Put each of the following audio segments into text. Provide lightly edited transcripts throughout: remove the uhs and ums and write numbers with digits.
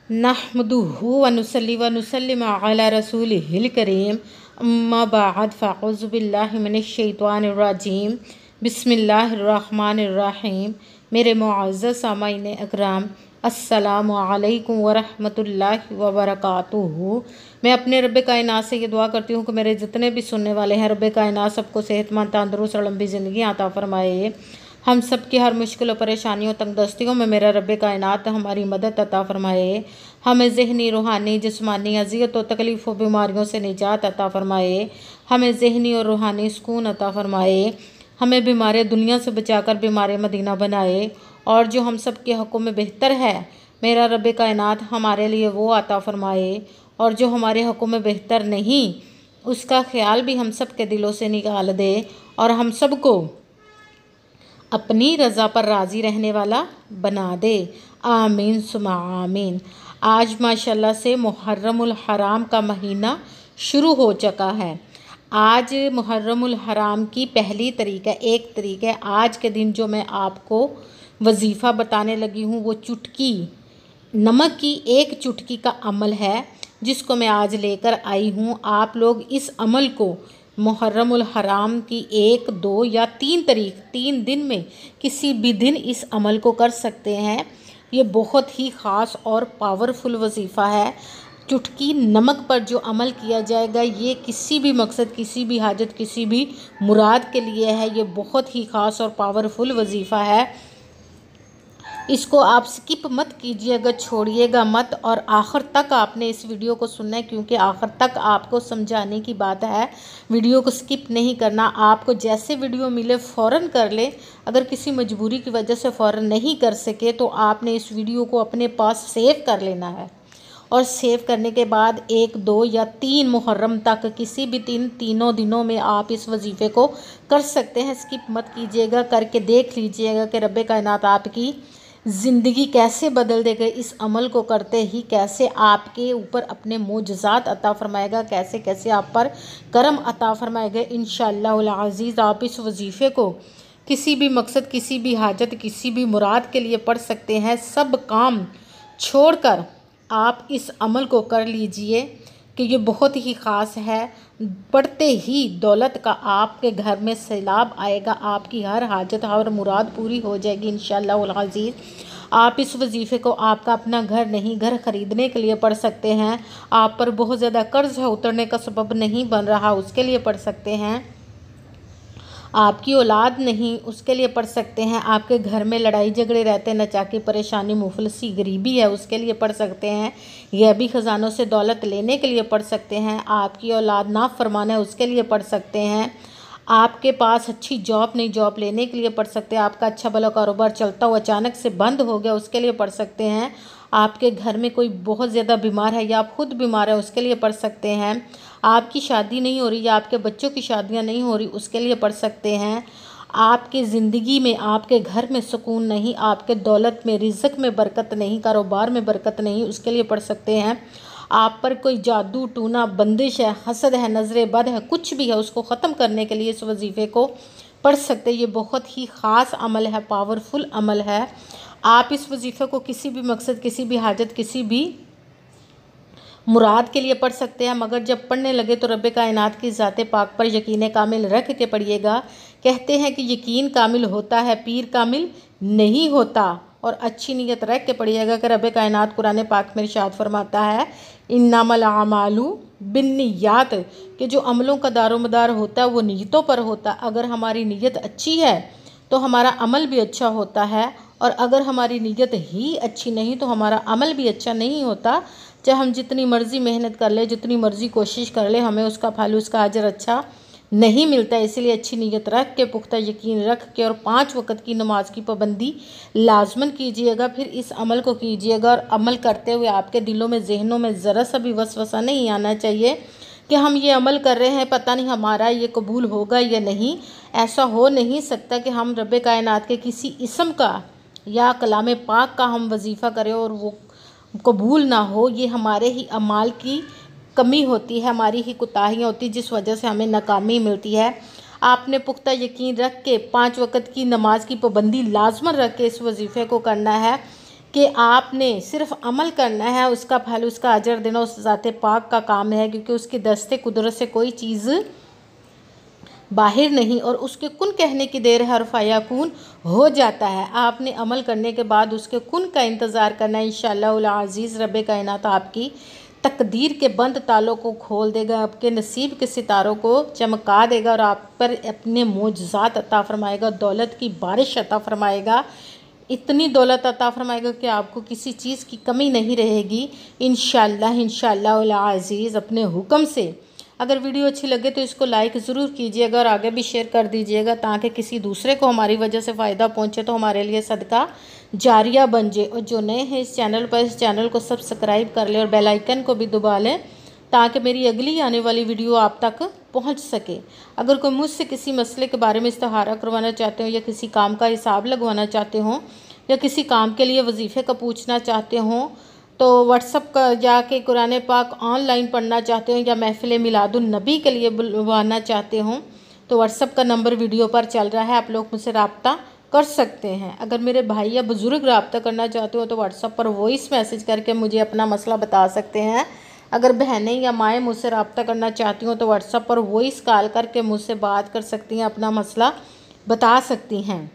नहमदुहु व नुसल्ली व नुसल्लिम अला रसूलिहिल करीम अम्मा बाद फ़अऊज़ु बिल्लाहि मिनश शैतानिर रजीम बिस्मिल्लाहिर रहमानिर रहीम। मेरे मुअज़्ज़ज़ सामाईन अकराम, अस्सलामु अलैकुम व रहमतुल्लाहि व बरकातुहू। मैं अपने रब्बे कायनात से ये दुआ करती हूँ कि मेरे जितने भी सुनने वाले हैं, रब्बे कायनात सबको सेहतमंद, तंदुरुस्त और लंबी ज़िंदगी अता फरमाए। हम सब की हर मुश्किल और परेशानियों तंगदस्तियों में मेरा रब्बे कायनात हमारी मदद अता फरमाए। हमें ज़हनी, रूहानी, जिस्मानी अज़ियत और तकलीफ़ व बीमारियों से निजात अता फरमाए। हमें ज़हनी और रूहानी सुकून अता फरमाए। हमें बीमार दुनिया से बचाकर बीमार मदीना बनाए। और जो हम सब के हक़ों में बेहतर है, मेरा रब्बे कायनात हमारे लिए वो अता फरमाए। और जो हमारे हक़ों में बेहतर नहीं, उसका ख्याल भी हम सब के दिलों से निकाल दे और हम सब को अपनी रज़ा पर राज़ी रहने वाला बना दे। आमीन सुमा आमीन। आज माशाल्लाह से मुहर्रमुल हराम का महीना शुरू हो चुका है। आज मुहर्रमुल हराम की पहली तारीख है, 1 तारीख है। आज के दिन जो मैं आपको वजीफ़ा बताने लगी हूँ वो चुटकी नमक की 1 चुटकी का अमल है, जिसको मैं आज लेकर आई हूँ। आप लोग इस अमल को मुहर्रमुल हराम की 1, 2 या 3 तारीख, 3 दिन में किसी भी दिन इस अमल को कर सकते हैं। ये बहुत ही ख़ास और पावरफुल वजीफ़ा है। चुटकी नमक पर जो अमल किया जाएगा, ये किसी भी मकसद, किसी भी हाजत, किसी भी मुराद के लिए है। ये बहुत ही ख़ास और पावरफुल वजीफ़ा है। इसको आप स्किप मत कीजिएगा, छोड़िएगा मत और आखिर तक आपने इस वीडियो को सुनना है, क्योंकि आखिर तक आपको समझाने की बात है। वीडियो को स्किप नहीं करना। आपको जैसे वीडियो मिले फ़ौरन कर ले। अगर किसी मजबूरी की वजह से फ़ौरन नहीं कर सके तो आपने इस वीडियो को अपने पास सेव कर लेना है। और सेव करने के बाद 1, 2 या 3 मुहर्रम तक किसी भी तीनों दिनों में आप इस वजीफ़े को कर सकते हैं। स्किप मत कीजिएगा, करके देख लीजिएगा कि रब्बे कायनात आपकी ज़िंदगी कैसे बदल देगा। इस अमल को करते ही कैसे आपके ऊपर अपने मोजज़ात अता फ़रमाएगा, कैसे कैसे आप पर करम अता फ़रमाएगा इंशाअल्लाहुल अज़ीज़। आप इस वजीफ़े को किसी भी मकसद, किसी भी हाजत, किसी भी मुराद के लिए पढ़ सकते हैं। सब काम छोड़कर आप इस अमल को कर लीजिए कि ये बहुत ही ख़ास है। पढ़ते ही दौलत का आपके घर में सैलाब आएगा। आपकी हर हाजत, हर मुराद पूरी हो जाएगी इंशाअल्लाहुल अज़ीज़। आप इस वजीफ़े को आपका अपना घर नहीं, घर ख़रीदने के लिए पढ़ सकते हैं। आप पर बहुत ज़्यादा कर्ज है, उतरने का सबब नहीं बन रहा, उसके लिए पढ़ सकते हैं। आपकी औलाद नहीं, उसके लिए पढ़ सकते हैं। आपके घर में लड़ाई झगड़े रहते, नचाकी परेशानी, मुफलसी, गरीबी है, उसके लिए पढ़ सकते हैं। यह भी ख़जानों से दौलत लेने के लिए पढ़ सकते हैं। आपकी औलाद नाफरमान है, उसके लिए पढ़ सकते हैं। आपके पास अच्छी जॉब नहीं, जॉब लेने के लिए पढ़ सकते हैं। आपका अच्छा भला कारोबार चलता हुआ अचानक से बंद हो गया, उसके लिए पढ़ सकते हैं। आपके घर में कोई बहुत ज़्यादा बीमार है या आप खुद बीमार है, उसके लिए पढ़ सकते हैं। आपकी शादी नहीं हो रही या आपके बच्चों की शादियां नहीं हो रही, उसके लिए पढ़ सकते हैं। आपकी ज़िंदगी में, आपके घर में सुकून नहीं, आपके दौलत में, रिज़्क़ में बरकत नहीं, कारोबार में बरकत नहीं, उसके लिए पढ़ सकते हैं। आप पर कोई जादू टूना, बंदिश है, हसद है, नज़र बद है, कुछ भी है, उसको ख़त्म करने के लिए इस वजीफ़े को पढ़ सकते हैं। ये बहुत ही ख़ास अमल है, पावरफुल अमल है। आप इस वजीफ़े को किसी भी मकसद, किसी भी हाजत, किसी भी मुराद के लिए पढ़ सकते हैं। मगर जब पढ़ने लगे तो रब्बे कायनात की ज़ाते पाक पर यकीन कामिल रख के पढ़िएगा। कहते हैं कि यकीन कामिल होता है, पीर कामिल नहीं होता। और अच्छी नीयत रख के पढ़िएगा कि रब्बे कायनात कुरान पाक में इरशाद फरमाता है, इन्नमल आमालू बिन्नियात, कि जो अमलों का दारोमदार होता है वो नीयतों पर होता है। अगर हमारी नीयत अच्छी है तो हमारा अमल भी अच्छा होता है, और अगर हमारी नीयत ही अच्छी नहीं तो हमारा अमल भी अच्छा नहीं होता। चाहे हम जितनी मर्ज़ी मेहनत कर ले, जितनी मर्ज़ी कोशिश कर ले, हमें उसका फल, उसका अजर अच्छा नहीं मिलता। इसलिए अच्छी नीयत रख के, पुख्ता यकीन रख के और 5 वक़्त की नमाज की पाबंदी लाजमन कीजिएगा। फिर इस अमल को कीजिएगा और अमल करते हुए आपके दिलों में, जहनों में ज़रा सा भी वसवसा नहीं आना चाहिए कि हम ये अमल कर रहे हैं, पता नहीं हमारा ये कबूल होगा या नहीं। ऐसा हो नहीं सकता कि हम रब्बे कायनात के किसी इस्म का या कलाम पाक का हम वजीफ़ा करें और वो कबूल ना हो। ये हमारे ही अमाल की कमी होती है, हमारी ही कोताहियाँ होती, जिस वजह से हमें नाकामी मिलती है। आपने पुख्ता यकीन रख के 5 वक़्त की नमाज की पाबंदी लाजमन रख के इस वजीफ़े को करना है कि आपने सिर्फ अमल करना है, उसका फल, उसका अजर देना उस ज़ाते पाक का काम है, क्योंकि उसकी दस्ते कुदरत से कोई चीज़ बाहर नहीं, और उसके कुन कहने की देर है और फ़याकून हो जाता है। आपने अमल करने के बाद उसके कुन का इंतज़ार करना है। इंशाअल्लाह अज़ीज़ रब कायनात आपकी तकदीर के बंद तालों को खोल देगा, आपके नसीब के सितारों को चमका देगा और आप पर अपने मोजज़ात अता फ़रमाएगा, दौलत की बारिश अता फ़रमाएगा। इतनी दौलत अता फ़रमाएगा कि आपको किसी चीज़ की कमी नहीं रहेगी इंशाअल्लाह अज़ीज़ अपने हुक्म से। अगर वीडियो अच्छी लगे तो इसको लाइक ज़रूर कीजिएगा और आगे भी शेयर कर दीजिएगा, ताकि किसी दूसरे को हमारी वजह से फ़ायदा पहुँचे तो हमारे लिए सदका जारिया बन जाए। और जो नए हैं इस चैनल पर, इस चैनल को सब्सक्राइब कर लें और बेल आइकन को भी दबा लें, ताकि मेरी अगली आने वाली वीडियो आप तक पहुंच सके। अगर कोई मुझसे किसी मसले के बारे में इस्तिहारा करवाना चाहते हो, या किसी काम का हिसाब लगवाना चाहते हो, या किसी काम के लिए वजीफ़े का पूछना चाहते हो, तो व्हाट्सअप का जाके कुरान पाक ऑनलाइन पढ़ना चाहते हो, या महफ़िल मिलादुन नबी के लिए बुलवाना चाहते हो, तो व्हाट्सअप का नंबर वीडियो पर चल रहा है, आप लोग मुझसे रब्ता कर सकते हैं। अगर मेरे भाई या बुज़ुर्ग रब्ता करना चाहते हो तो व्हाट्सअप पर वॉइस मैसेज करके मुझे अपना मसला बता सकते हैं। अगर बहनें या माएँ मुझसे रब्ता करना चाहती हो तो व्हाट्सअप पर वॉइस कॉल करके मुझसे बात कर सकती हैं, अपना मसला बता सकती हैं।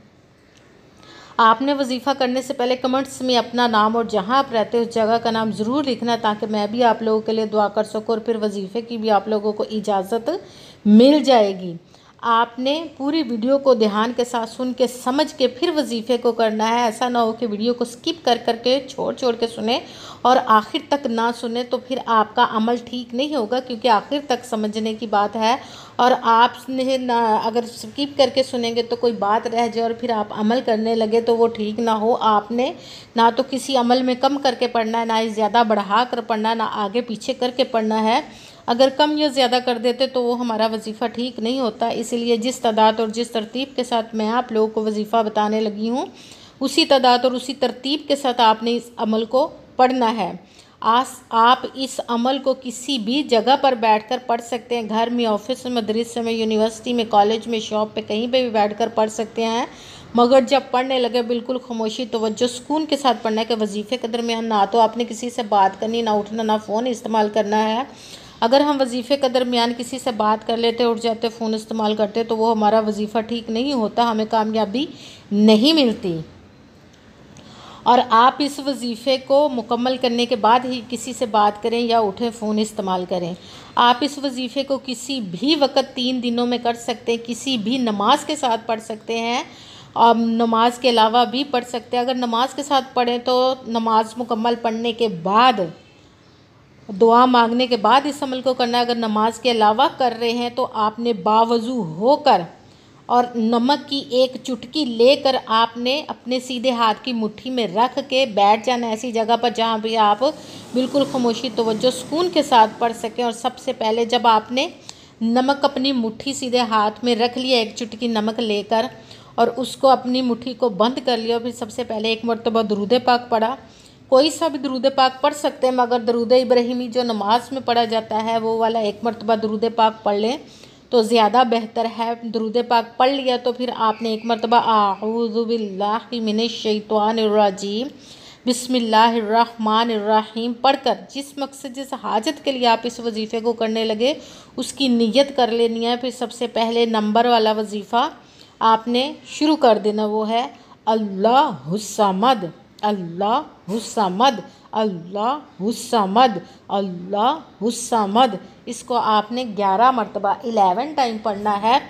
आपने वजीफ़ा करने से पहले कमेंट्स में अपना नाम और जहां आप रहते हो उस जगह का नाम ज़रूर लिखना, ताकि मैं भी आप लोगों के लिए दुआ कर सकूं, और फिर वजीफ़े की भी आप लोगों को इजाज़त मिल जाएगी। आपने पूरी वीडियो को ध्यान के साथ सुन के समझ के फिर वजीफ़े को करना है। ऐसा ना हो कि वीडियो को स्किप कर करके छोड़ के सुने और आखिर तक ना सुने, तो फिर आपका अमल ठीक नहीं होगा, क्योंकि आखिर तक समझने की बात है। और आपने ना अगर स्किप करके सुनेंगे तो कोई बात रह जाए और फिर आप अमल करने लगे तो वो ठीक ना हो। आपने ना तो किसी अमल में कम करके पढ़ना है, ना ही ज़्यादा बढ़ा कर पढ़ना है, ना आगे पीछे करके पढ़ना है। अगर कम या ज़्यादा कर देते तो वो हमारा वजीफ़ा ठीक नहीं होता। इसलिए जिस तादाद और जिस तरतीब के साथ मैं आप लोगों को वजीफ़ा बताने लगी हूँ, उसी तादाद और उसी तरतीब के साथ आपने इस अमल को पढ़ना है। आप इस अमल को किसी भी जगह पर बैठकर पढ़ सकते हैं, घर में, ऑफिस में, मदरसे में, यूनिवर्सिटी में, कॉलेज में, शॉप पे, कहीं पे भी बैठकर पढ़ सकते हैं। मगर जब पढ़ने लगे बिल्कुल खामोशी तवज्जो सुकून के साथ पढ़ना है, कि वजीफ़े के दरमियान ना तो आपने किसी से बात करनी, ना उठना, ना फ़ोन इस्तेमाल करना है। अगर हम वजीफ़े के दरमियान किसी से बात कर लेते, उठ जाते, फ़ोन इस्तेमाल करते, तो वो हमारा वजीफ़ा ठीक नहीं होता, हमें कामयाबी नहीं मिलती। और आप इस वजीफ़े को मुकम्मल करने के बाद ही किसी से बात करें या उठें, फ़ोन इस्तेमाल करें। आप इस वजीफ़े को किसी भी वक्त 3 दिनों में कर सकते हैं, किसी भी नमाज के साथ पढ़ सकते हैं, और नमाज के अलावा भी पढ़ सकते हैं। अगर नमाज के साथ पढ़ें तो नमाज मुकम्मल पढ़ने के बाद, दुआ मांगने के बाद इस अमल को करना है। अगर नमाज के अलावा कर रहे हैं तो आपने बावज़ू होकर और नमक की एक चुटकी लेकर आपने अपने सीधे हाथ की मुट्ठी में रख के बैठ जाना ऐसी जगह पर जहाँ भी आप बिल्कुल खामोशी तवज्जो सुकून के साथ पढ़ सकें। और सबसे पहले जब आपने नमक अपनी मुट्ठी सीधे हाथ में रख लिया, एक चुटकी नमक लेकर, और उसको अपनी मुट्ठी को बंद कर लिया, फिर सबसे पहले एक मरतबा दरूद पाक पढ़ा। कोई सा भी दरूद पाक पढ़ सकते हैं, मगर दरूद इब्राहिमी जो नमाज में पढ़ा जाता है वो वाला एक मरतबा दरूद पाक पढ़ लें तो ज़्यादा बेहतर है। दरूद पाक पढ़ लिया तो फिर आपने एक मरतबा आऊज़ु बिल्लाहि मिनश शैतानिर रजीम बिस्मिल्लाहिर्रहमानिर्रहीम पढ़कर जिस मकसद, जिस हाजत के लिए आप इस वजीफ़े को करने लगे उसकी नियत कर लेनी है। फिर सबसे पहले नंबर वाला वजीफ़ा आपने शुरू कर देना, वो है अल्लाहुस्समद, अल्लाहुस्समद, अल्लाहुस्समद, अल्लाहुस्समद। इसको आपने 11 मरतबा 11 टाइम पढ़ना है।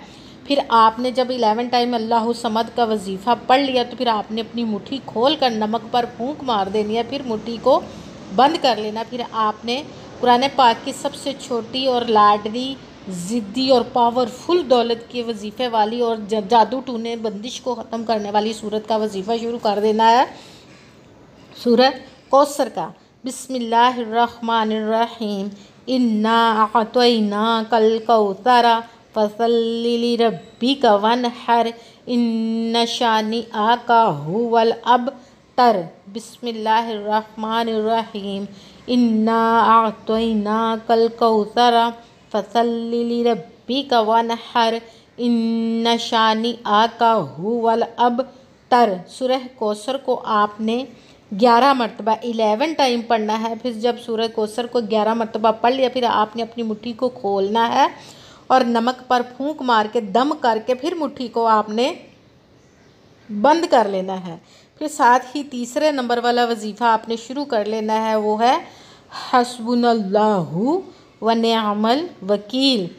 फिर आपने जब 11 टाइम अल्लाहुस्समद का वजीफ़ा पढ़ लिया तो फिर आपने अपनी मुट्ठी खोल कर नमक पर फूंक मार देनी है, फिर मुट्ठी को बंद कर लेना। फिर आपने कुरान पाक की सबसे छोटी और लाडली, ज़िद्दी और पावरफुल दौलत के वजीफ़े वाली और जादू टूने बंदिश को ख़त्म करने वाली सूरत का वजीफ़ा शुरू कर देना है, सूरत कौसर का। बिस्मिल्लाहिर्रहमानिर्रहीम इन्ना अअतैना कल कौसरा फसल्लि लिरब्बिका वन्हर इन्न शानिअका हुवल अबतर। बिस्मिल्लाहिर्रहमानिर्रहीम इन्ना अअतैना कल कौसरा फसल्लि लिरब्बिका वन्हर इन्न शानिअका हुवल अबतर। सूरह कौसर को आपने 11 मरतबा 11 टाइम पढ़ना है। फिर जब सूरह कौसर को 11 मरतबा पढ़ लिया, फिर आपने अपनी मुट्ठी को खोलना है और नमक पर फूंक मार के दम करके फिर मुट्ठी को आपने बंद कर लेना है। फिर साथ ही तीसरे नंबर वाला वजीफ़ा आपने शुरू कर लेना है, वो है हस्बुनल्लाहु व निअमल वकील।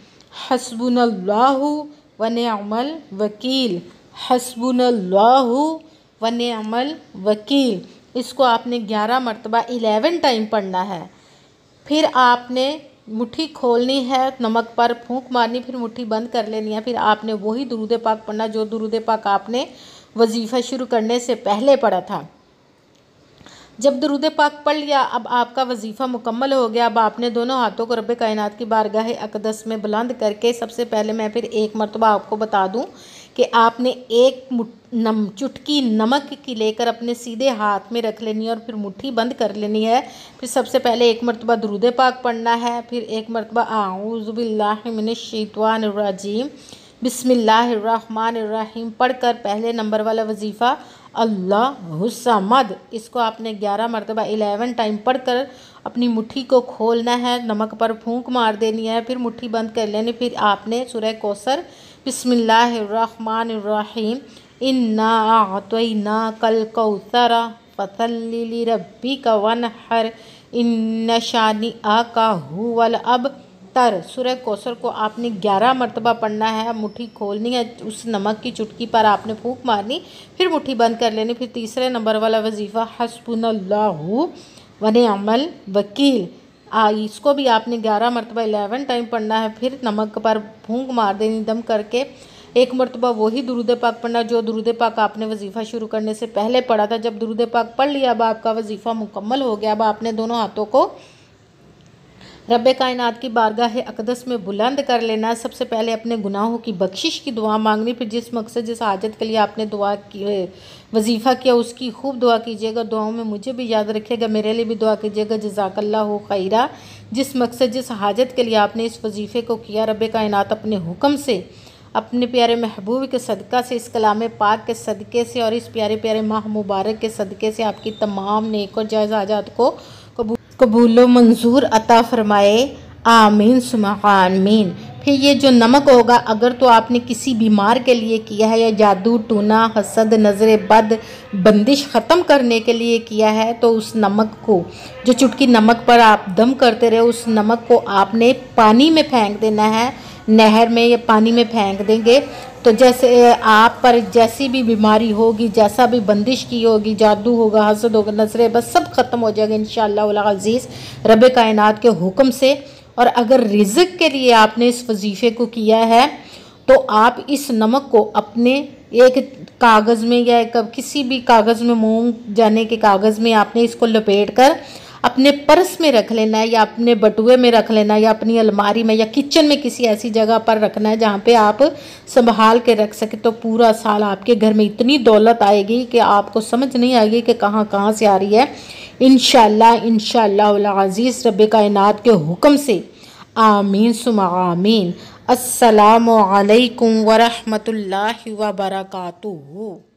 हस्बुनल्लाहु व निअमल वकील। हस्बुनल्लाहु व निअमल वकील। इसको आपने 11 मरतबा 11 टाइम पढ़ना है। फिर आपने मुट्ठी खोलनी है, नमक पर फूंक मारनी, फिर मुट्ठी बंद कर लेनी है। फिर आपने वही दुरूद पाक पढ़ना जो दुरूद पाक आपने वजीफ़ा शुरू करने से पहले पढ़ा था। जब दुरूद पाक पढ़ लिया, अब आपका वजीफ़ा मुकम्मल हो गया। अब आपने दोनों हाथों को रब्बे कायनात की बारगाह अक़दस में बुलंद करके, सबसे पहले मैं फिर एक मरतबा आपको बता दूं कि आपने एक चुटकी नमक की लेकर अपने सीधे हाथ में रख लेनी है और फिर मुट्ठी बंद कर लेनी है। फिर सबसे पहले एक मरतबा दुरूद पाक पढ़ना है, फिर एक मरतबा आऊज़ु बिल्लाहि मिनश शैतानिर रजीम बिस्मिल्लाहिर्रहमानिर्रहीम पढ़कर पहले नंबर वाला वजीफ़ा अल्लाहुस समद, इसको आपने 11 मरतबा 11 टाइम पढ़कर अपनी मुट्ठी को खोलना है, नमक पर फूंक मार देनी है, फिर मुट्ठी बंद कर लेनी। फिर आपने सूरह कौसर बिस्मिल्लाहिर्रहमानिर्रहीम इन्ना अअतैनाकल कौसरा फसल्लि लिरब्बिका वनहर इन्न शानिअका हुवल अबतर। सूरह कौसर को आपने 11 मरतबा पढ़ना है। मुट्ठी खोलनी है, उस नमक की चुटकी पर आपने फूंक मारनी, फिर मुट्ठी बंद कर लेनी। फिर तीसरे नंबर वाला वजीफ़ा हस्बुनल्लाहु व निअमल वकील, इसको भी आपने 11 मरतबा 11 टाइम पढ़ना है। फिर नमक पर फूंक मार देनी दम करके, एक मरतबा वही दुरूद पाक पढ़ना जो दुरूद पाक आपने वजीफ़ा शुरू करने से पहले पढ़ा था। जब दुरूद पाक पढ़ लिया, अब आपका वजीफ़ा मुकम्मल हो गया। अब आपने दोनों हाथों को रब्बे कायनात की बारगाह अक़दस में बुलंद कर लेना। सबसे पहले अपने गुनाहों की बख्शिश की दुआ मांगनी, फिर जिस मकसद जिस हाजत के लिए आपने दुआ की वजीफ़ा किया उसकी खूब दुआ कीजिएगा। दुआओं में मुझे भी याद रखिएगा, मेरे लिए भी दुआ कीजिएगा। जज़ाकल्लाहु खैरा। जिस मकसद जिस हाजत के लिए आपने इस वजीफ़े को किया, रब्बे कायनात अपने हुक्म से, अपने प्यारे महबूब के सदक़ा से, इस कलाम पाक के सदक़े से और इस प्यारे प्यारे माह मुबारक के सदक़े से आपकी तमाम नेक और जायज़ हाजात को कबूल मंजूर अता फरमाए। आमीन सुम्मा आमीन। फिर ये जो नमक होगा, अगर तो आपने किसी बीमार के लिए किया है या जादू टूना हसद नज़र बद बंदिश ख़त्म करने के लिए किया है, तो उस नमक को, जो चुटकी नमक पर आप दम करते रहे, उस नमक को आपने पानी में फेंक देना है, नहर में या पानी में फेंक देंगे। तो जैसे आप पर जैसी भी बीमारी होगी, जैसा भी बंदिश की होगी, जादू होगा, हसद होगा, नज़रें, बस सब ख़त्म हो जाएगा इंशाअल्लाह अज़ीज़ रब्बे कायनात के हुक्म से। और अगर रिज़्क़ के लिए आपने इस वजीफ़े को किया है, तो आप इस नमक को अपने एक कागज़ में या किसी भी कागज़ में, मूंग जाने के कागज़ में आपने इसको लपेट कर अपने पर्स में रख लेना है, या अपने बटुए में रख लेना है, या अपनी अलमारी में या किचन में किसी ऐसी जगह पर रखना है जहाँ पे आप संभाल के रख सके। तो पूरा साल आपके घर में इतनी दौलत आएगी कि आपको समझ नहीं आएगी कि कहाँ कहाँ से आ रही है। इंशाअल्लाह अज़ीज़ रब्बे कायनात के हुक्म से। आमीन सुम्मा आमीन। अस्सलामु अलैकुम व रहमतुल्लाहि व बरकातुहू।